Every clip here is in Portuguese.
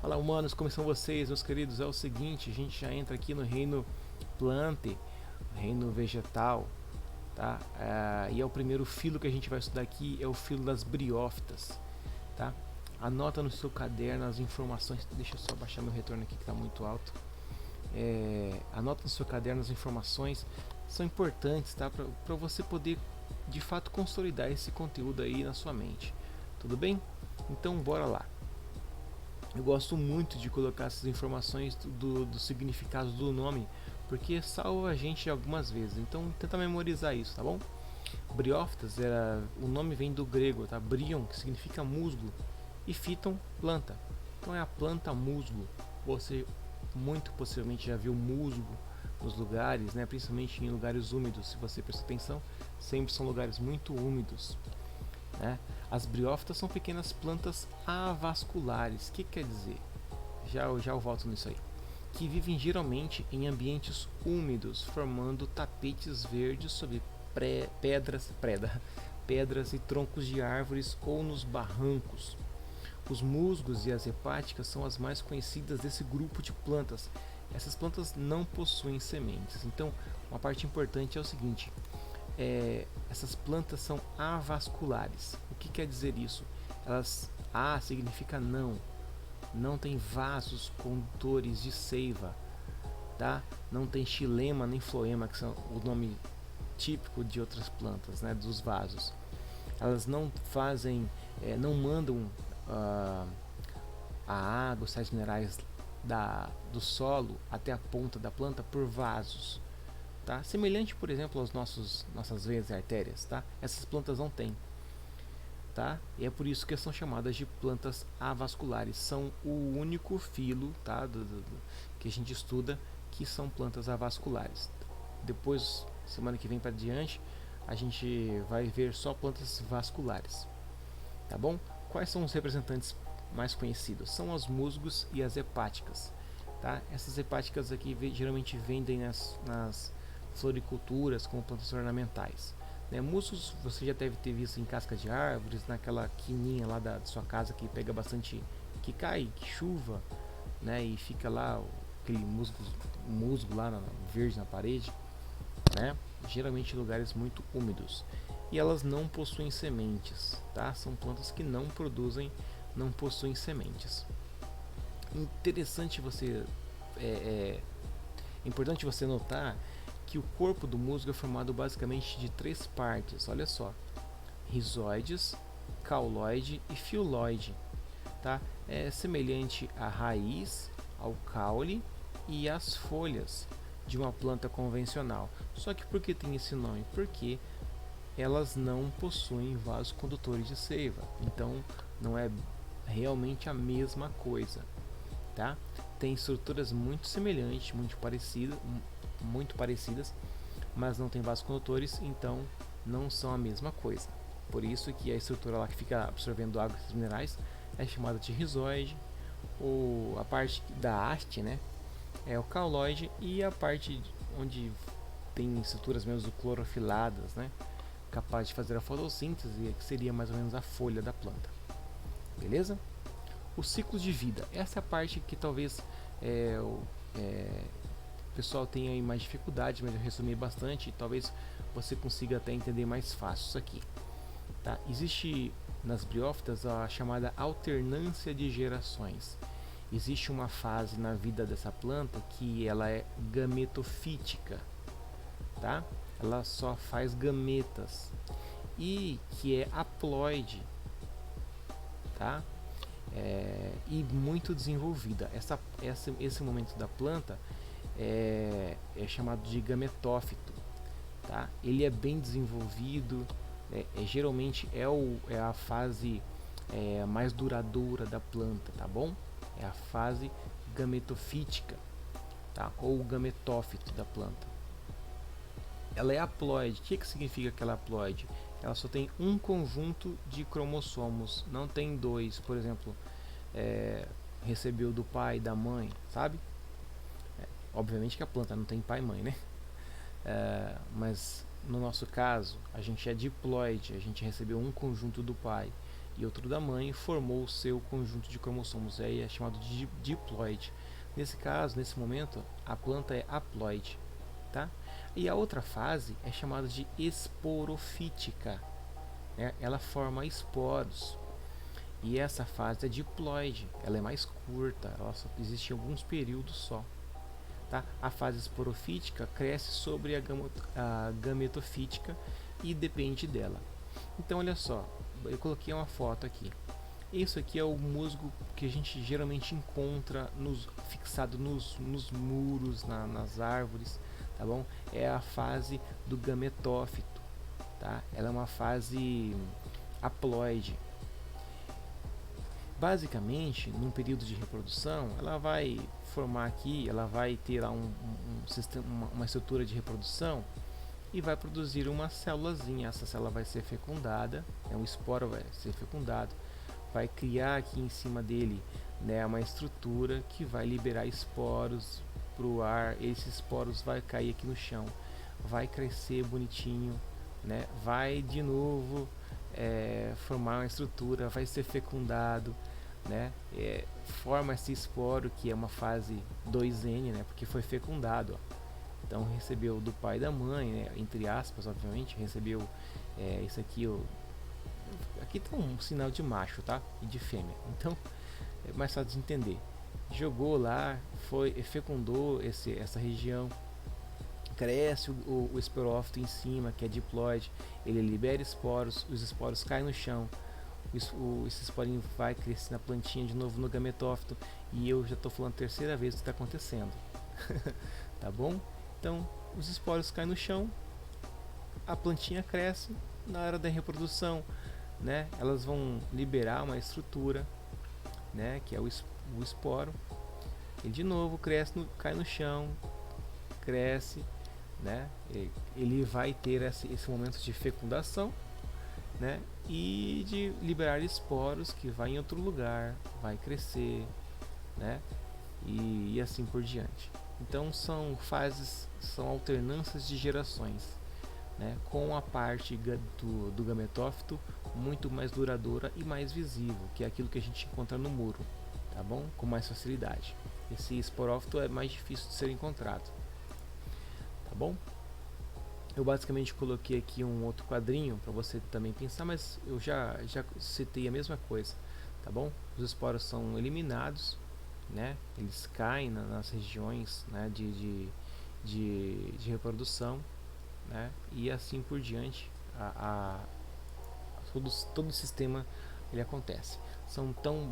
Fala humanos, como estão vocês, meus queridos? É o seguinte, a gente já entra aqui no reino plante, reino vegetal, tá? E é o primeiro filo que a gente vai estudar aqui, é o filo das briófitas, tá? Anota no seu caderno as informações, deixa eu só baixar meu retorno aqui que está muito alto. Anota no seu caderno as informações, são importantes, tá? Para você poder de fato consolidar esse conteúdo aí na sua mente, tudo bem? Então bora lá. Eu gosto muito de colocar essas informações do significado do nome, porque salva a gente algumas vezes. Então tenta memorizar isso, tá bom? Briófitas, o nome vem do grego, tá? Brion, que significa musgo, e phyton, planta. Então é a planta musgo. Você muito possivelmente já viu musgo nos lugares, né? Principalmente em lugares úmidos. Se você prestar atenção, sempre são lugares muito úmidos, né? As briófitas são pequenas plantas avasculares. O que quer dizer? Já eu volto nisso aí. Que vivem geralmente em ambientes úmidos, formando tapetes verdes sobre pedras e troncos de árvores ou nos barrancos. Os musgos e as hepáticas são as mais conhecidas desse grupo de plantas. Essas plantas não possuem sementes. Então, uma parte importante é o seguinte: essas plantas são avasculares. O que quer dizer isso? Elas significa não tem vasos condutores de seiva, tá? Não tem xilema nem floema, que são o nome típico de outras plantas, né? Dos vasos. Elas não fazem, não mandam a água, os sais minerais do solo até a ponta da planta por vasos, tá? Semelhante, por exemplo, aos nossas veias e artérias, tá? Essas plantas não têm, tá? E é por isso que são chamadas de plantas avasculares. São o único filo, tá? Que a gente estuda que são plantas avasculares. Depois, semana que vem para diante, a gente vai ver só plantas vasculares, tá bom? Quais são os representantes mais conhecidos? São os musgos e as hepáticas, tá? Essas hepáticas aqui geralmente vendem nas floriculturas como plantas ornamentais, né? Musgos você já deve ter visto em cascas de árvores, naquela quininha lá da sua casa que pega bastante, que cai, que chuva, né? E fica lá aquele musgo lá verde na parede, né? Geralmente em lugares muito úmidos. E elas não possuem sementes, tá? São plantas que não possuem sementes. Interessante você, é, é importante você notar que o corpo do musgo é formado basicamente de três partes. Olha só: rizoides, cauloide e filoide, tá? É semelhante à raiz, ao caule e às folhas de uma planta convencional. Só que por que tem esse nome? Porque elas não possuem vasos condutores de seiva. Então não é realmente a mesma coisa, tá? Tem estruturas muito semelhantes, muito parecidas, mas não tem vasos condutores, então não são a mesma coisa. Por isso que a estrutura lá que fica absorvendo água e minerais é chamada de rizoide, ou a parte da haste, né, é o cauloide, e a parte onde tem estruturas mesmo clorofiladas, né, capaz de fazer a fotossíntese, que seria mais ou menos a folha da planta. Beleza? Os ciclos de vida. Essa é a parte que talvez o pessoal tenha aí mais dificuldade, mas eu resumi bastante. Talvez você consiga até entender mais fácil isso aqui. Tá? Existe nas briófitas a chamada alternância de gerações. Existe uma fase na vida dessa planta que ela é gametofítica, tá? Ela só faz gametas, e que é haploide, tá? E muito desenvolvida. Esse momento da planta é chamado de gametófito, tá? Ele é bem desenvolvido, geralmente é a fase mais duradoura da planta, tá bom? É a fase gametofítica, tá? Ou gametófito da planta. Ela é haploide. O que significa que ela é haploide? Ela só tem um conjunto de cromossomos, não tem dois. Por exemplo, recebeu do pai e da mãe, sabe? Obviamente que a planta não tem pai e mãe, né? Mas no nosso caso, a gente é diploide, a gente recebeu um conjunto do pai e outro da mãe, formou o seu conjunto de cromossomos, aí é chamado de diploide. Nesse caso, nesse momento, a planta é haploide, tá? E a outra fase é chamada de esporofítica, né? Ela forma esporos. E essa fase é diploide, ela é mais curta, ela só existe em alguns períodos só. Tá? A fase esporofítica cresce sobre a gametofítica e depende dela. Então olha só, eu coloquei uma foto aqui. Isso aqui é o musgo que a gente geralmente encontra fixado nos muros, nas árvores, tá bom? É a fase do gametófito, tá? Ela é uma fase haploide. Basicamente, num período de reprodução, ela vai formar aqui, ela vai ter lá uma estrutura de reprodução e vai produzir uma célulazinha. Essa célula vai ser fecundada, o esporo vai ser fecundado, vai criar aqui em cima dele, né, uma estrutura que vai liberar esporos para o ar. Esses esporos vai cair aqui no chão, vai crescer bonitinho, né, vai de novo formar uma estrutura, vai ser fecundado, né, forma esse esporo que é uma fase 2N, né, porque foi fecundado, ó. Então recebeu do pai e da mãe, né, entre aspas, obviamente, recebeu isso aqui, ó. Aqui tem um sinal de macho, tá, e de fêmea, então é mais fácil de entender. Jogou lá, fecundou essa região, cresce o esporófito em cima, que é diploide, ele libera esporos, os esporos caem no chão, esse esporinho vai crescer na plantinha de novo no gametófito, e eu já estou falando a terceira vez o que está acontecendo. Tá bom? Então, os esporos caem no chão, a plantinha cresce, na hora da reprodução, né, elas vão liberar uma estrutura, né, que é o esporo, ele de novo cresce, cai no chão, cresce, né? Ele vai ter esse momento de fecundação, né? E de liberar esporos que vai em outro lugar, vai crescer, né? E assim por diante. Então são fases, são alternâncias de gerações, né? Com a parte do gametófito muito mais duradoura e mais visível, que é aquilo que a gente encontra no muro, tá bom? Com mais facilidade. Esse esporófito é mais difícil de ser encontrado. Tá bom? Eu basicamente coloquei aqui um outro quadrinho para você também pensar, mas eu já citei a mesma coisa, tá bom? Os esporos são eliminados, né? Eles caem nas regiões, né, de reprodução, né? E assim por diante, todo o sistema ele acontece.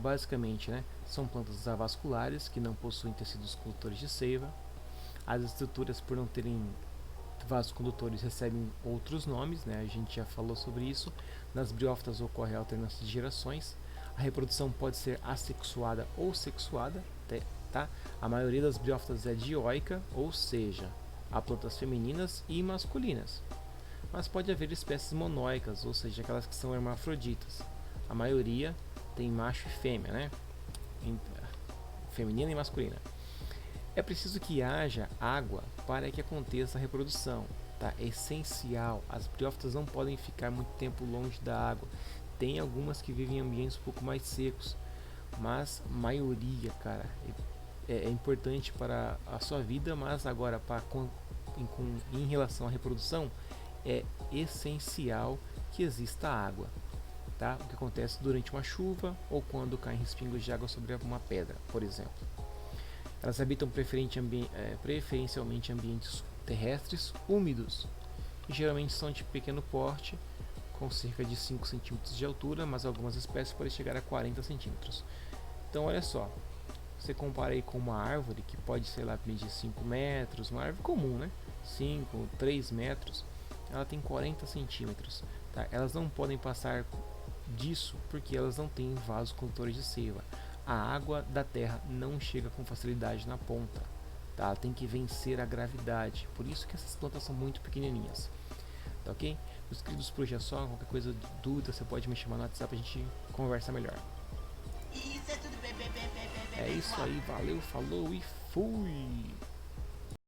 Basicamente, né? São plantas avasculares que não possuem tecidos condutores de seiva. As estruturas, por não terem vasos condutores, recebem outros nomes, né? A gente já falou sobre isso. Nas briófitas ocorre a alternância de gerações. A reprodução pode ser assexuada ou sexuada, tá? A maioria das briófitas é dioica, ou seja, há plantas femininas e masculinas. Mas pode haver espécies monóicas, ou seja, aquelas que são hermafroditas. A maioria tem macho e fêmea, né? Feminina e masculina. É preciso que haja água para que aconteça a reprodução, tá? É essencial. As briófitas não podem ficar muito tempo longe da água. Tem algumas que vivem em ambientes um pouco mais secos, mas a maioria, cara, é importante para a sua vida, mas agora em relação à reprodução é essencial que exista água, tá? O que acontece durante uma chuva ou quando caem respingos de água sobre uma pedra, por exemplo. Elas habitam preferencialmente ambientes terrestres úmidos e geralmente são de pequeno porte, com cerca de 5 centímetros de altura, mas algumas espécies podem chegar a 40 centímetros. Então olha só, você compara aí com uma árvore que pode, sei lá, medir 5 metros, uma árvore comum, né? 5, 3 metros, ela tem 40 centímetros. Tá? Elas não podem passar disso porque elas não têm vasos condutores de seiva. A água da terra não chega com facilidade na ponta, tá? Tem que vencer a gravidade, por isso que essas plantas são muito pequenininhas, tá ok? Meus queridos, por hoje é só. Qualquer coisa, dúvida, você pode me chamar no WhatsApp, a gente conversa melhor. É isso aí, valeu, falou e fui!